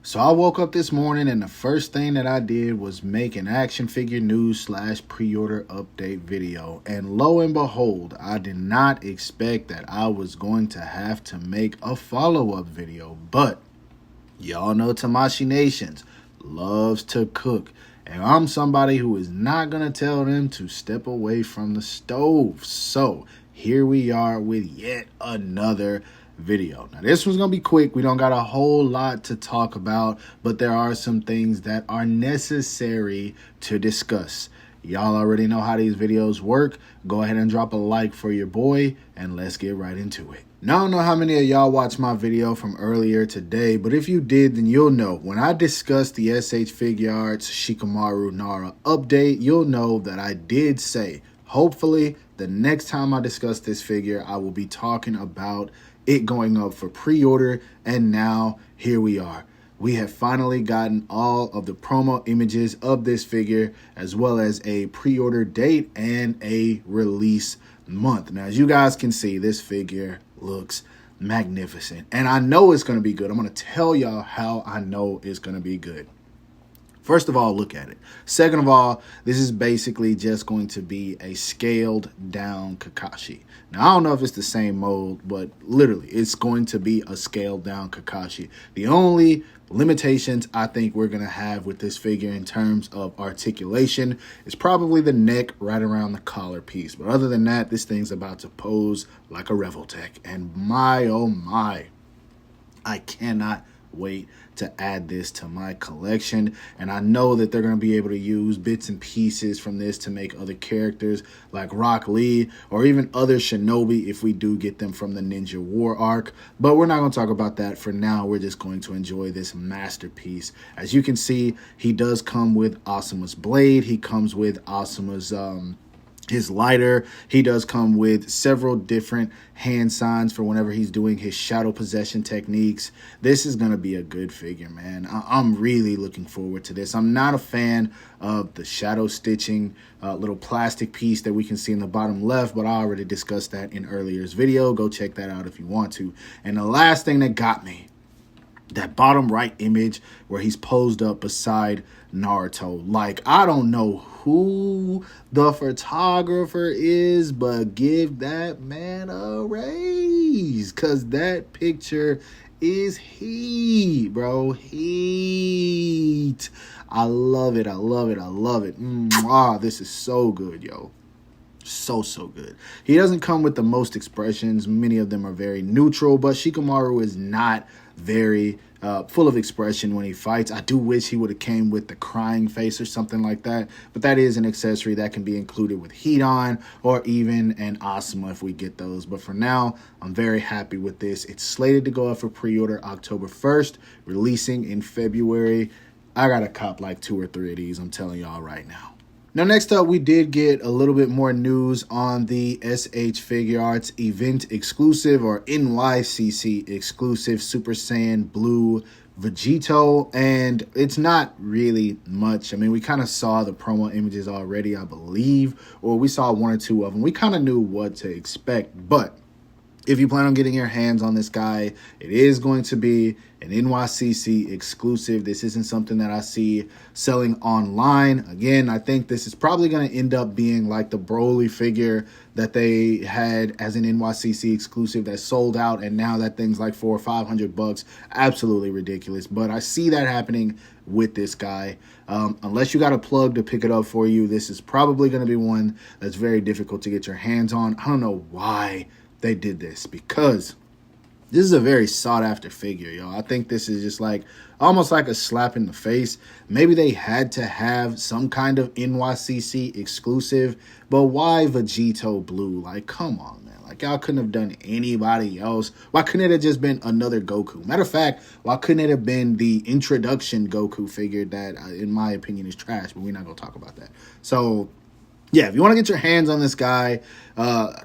So I woke up this morning and the first thing that I did was make an action figure news / pre-order update video. And lo and behold, I did not expect that I was going to have to make a follow-up video. But y'all know Tamashii Nations loves to cook. And I'm somebody who is not going to tell them to step away from the stove. So here we are with yet another video. Now this one's gonna be quick. We don't got a whole lot to talk about, but there are some things that are necessary to discuss. Y'all already know how these videos work. Go ahead and drop a like for your boy and let's get right into it. Now I don't know how many of y'all watched my video from earlier today, but if you did, then you'll know when I discussed the SH Figuarts Shikamaru Nara update, you'll know that I did say hopefully the next time I discuss this figure I will be talking about it going up for pre-order, and now here we are. We have finally gotten all of the promo images of this figure, as well as a pre-order date and a release month. Now, as you guys can see, this figure looks magnificent, and I know it's going to be good. I'm going to tell y'all how I know it's going to be good. First of all, look at it. Second of all, this is basically just going to be a scaled down Kakashi. Now, I don't know if it's the same mold, but literally, it's going to be a scaled down Kakashi. The only limitations I think we're going to have with this figure in terms of articulation is probably the neck right around the collar piece. But other than that, this thing's about to pose like a Revoltech. And my, oh my, I cannot wait to add this to my collection. And I know that they're going to be able to use bits and pieces from this to make other characters like Rock Lee or even other Shinobi if we do get them from the Ninja War arc. But we're not going to talk about that for now. We're just going to enjoy this masterpiece. As you can see, he does come with Asuma's blade. He comes with Asuma's his lighter. He does come with several different hand signs for whenever he's doing his shadow possession techniques. This is going to be a good figure, man. I'm really looking forward to this. I'm not a fan of the shadow stitching little plastic piece that we can see in the bottom left, but I already discussed that in earlier's video. Go check that out if you want to. And the last thing that got me, that bottom right image where he's posed up beside Naruto. Like, I don't know who the photographer is, but give that man a raise, because that picture is heat, bro. Heat. I love it. I love it. I love it. This is so good, yo. So good. He doesn't come with the most expressions. Many of them are very neutral, but Shikamaru is not very full of expression when he fights. I do wish he would have came with the crying face or something like that, but that is an accessory that can be included with heat on or even an Asuma if we get those. But for now, I'm very happy with this. It's slated to go up for pre-order October 1st, releasing in February. I gotta cop like 2 or 3 of these, I'm telling y'all right now. Now, next up, we did get a little bit more news on the SH Figuarts event exclusive or NYCC exclusive Super Saiyan Blue Vegito, and it's not really much. I mean, we kind of saw the promo images already, I believe, or we saw 1 or 2 of them. We kind of knew what to expect, but if you plan on getting your hands on this guy, it is going to be an NYCC exclusive. This isn't something that I see selling online. Again, I think this is probably going to end up being like the Broly figure that they had as an NYCC exclusive that sold out, and now that thing's like $400 or $500. Absolutely ridiculous. But I see that happening with this guy. Unless you got a plug to pick it up for you, this is probably going to be one that's very difficult to get your hands on. I don't know why they did this, because this is a very sought after figure, yo. I think this is just like almost like a slap in the face. Maybe they had to have some kind of NYCC exclusive, but why Vegito Blue? Like, come on, man. Like, y'all couldn't have done anybody else. Why couldn't it have just been another Goku? Matter of fact, why couldn't it have been the introduction Goku figure that, in my opinion, is trash, but we're not going to talk about that. So yeah, if you want to get your hands on this guy,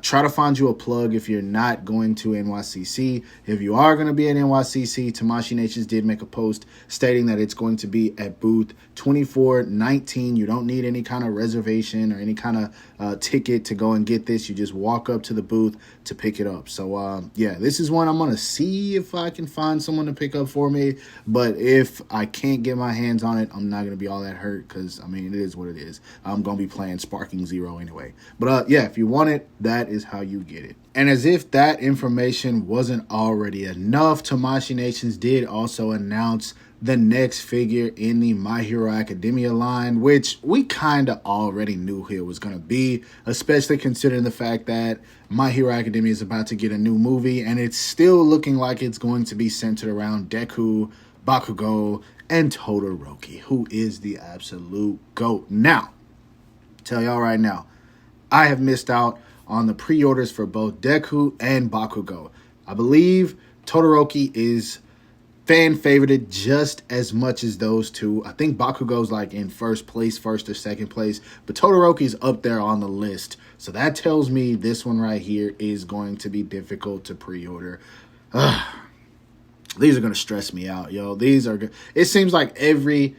try to find you a plug if you're not going to NYCC. If you are going to be at NYCC, Tamashii Nations did make a post stating that it's going to be at booth 2419. You don't need any kind of reservation or any kind of ticket to go and get this. You just walk up to the booth to pick it up. So, yeah, this is one I'm going to see if I can find someone to pick up for me. But if I can't get my hands on it, I'm not going to be all that hurt because, I mean, it is what it is. I'm going to be playing Sparking Zero anyway. But, yeah, if you want it, that is how you get it. And as if that information wasn't already enough, Tamashii Nations did also announce the next figure in the My Hero Academia line, which we kind of already knew who it was going to be, especially considering the fact that My Hero Academia is about to get a new movie, and it's still looking like it's going to be centered around Deku, Bakugo, and Todoroki, who is the absolute GOAT. Now, tell y'all right now, I have missed out on the pre-orders for both Deku and Bakugo. I believe Todoroki is fan favorited just as much as those two. I think Bakugo's like in first or second place, but Todoroki's up there on the list. So that tells me this one right here is going to be difficult to pre-order. These are going to stress me out, yo. These are good. It seems like every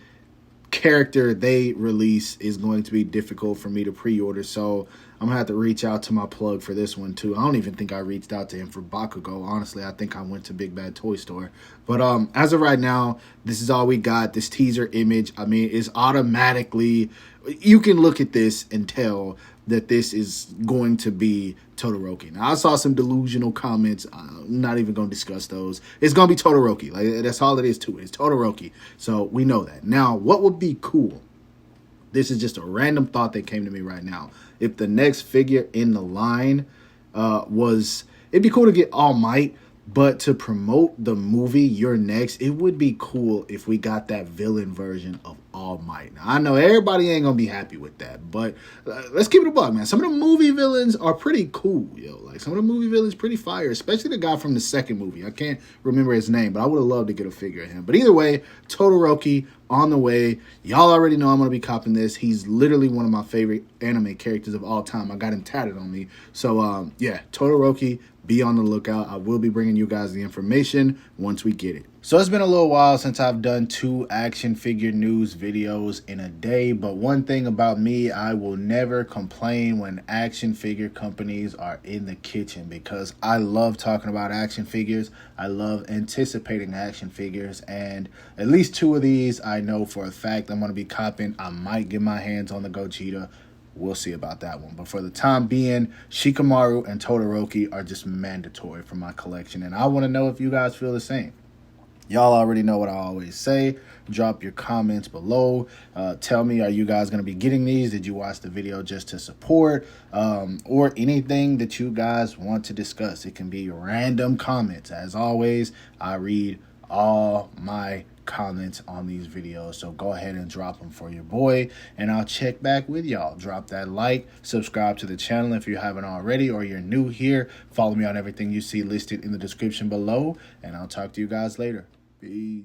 character they release is going to be difficult for me to pre-order, so I'm gonna have to reach out to my plug for this one too. I don't even think I reached out to him for Bakugo. Honestly, I think I went to Big Bad Toy Store. But as of right now, this is all we got. This teaser image, I mean, is automatically, you can look at this and tell that this is going to be Todoroki. Now, I saw some delusional comments. I'm not even going to discuss those. It's going to be Todoroki. Like, that's all it is to it. It's Todoroki. So we know that. Now, what would be cool? This is just a random thought that came to me right now. If the next figure in the line it'd be cool to get All Might, but to promote the movie You're Next, it would be cool if we got that villain version of All Might. Now, I know everybody ain't gonna be happy with that, but let's keep it a buck, man. Some of the movie villains are pretty cool, yo. Like, some of the movie villains pretty fire, especially the guy from the second movie. I can't remember his name, but I would have loved to get a figure of him. But either way, Todoroki on the way. Y'all already know I'm gonna be copping this. He's literally one of my favorite anime characters of all time. I got him tatted on me. So yeah, Todoroki, be on the lookout. I will be bringing you guys the information once we get it. So it's been a little while since I've done 2 action figure news videos in a day, but one thing about me, I will never complain when action figure companies are in the kitchen, because I love talking about action figures. I love anticipating action figures, and at least 2 of these I know for a fact I'm going to be copping. I might get my hands on the Gogeta. We'll see about that one. But for the time being, Shikamaru and Todoroki are just mandatory for my collection, and I want to know if you guys feel the same. Y'all already know what I always say. Drop your comments below. Tell me, are you guys going to be getting these? Did you watch the video just to support? Or anything that you guys want to discuss. It can be random comments. As always, I read all my comments on these videos, so go ahead and drop them for your boy, and I'll check back with y'all. Drop that like, subscribe to the channel if you haven't already, or you're new here. Follow me on everything you see listed in the description below, and I'll talk to you guys later. Peace.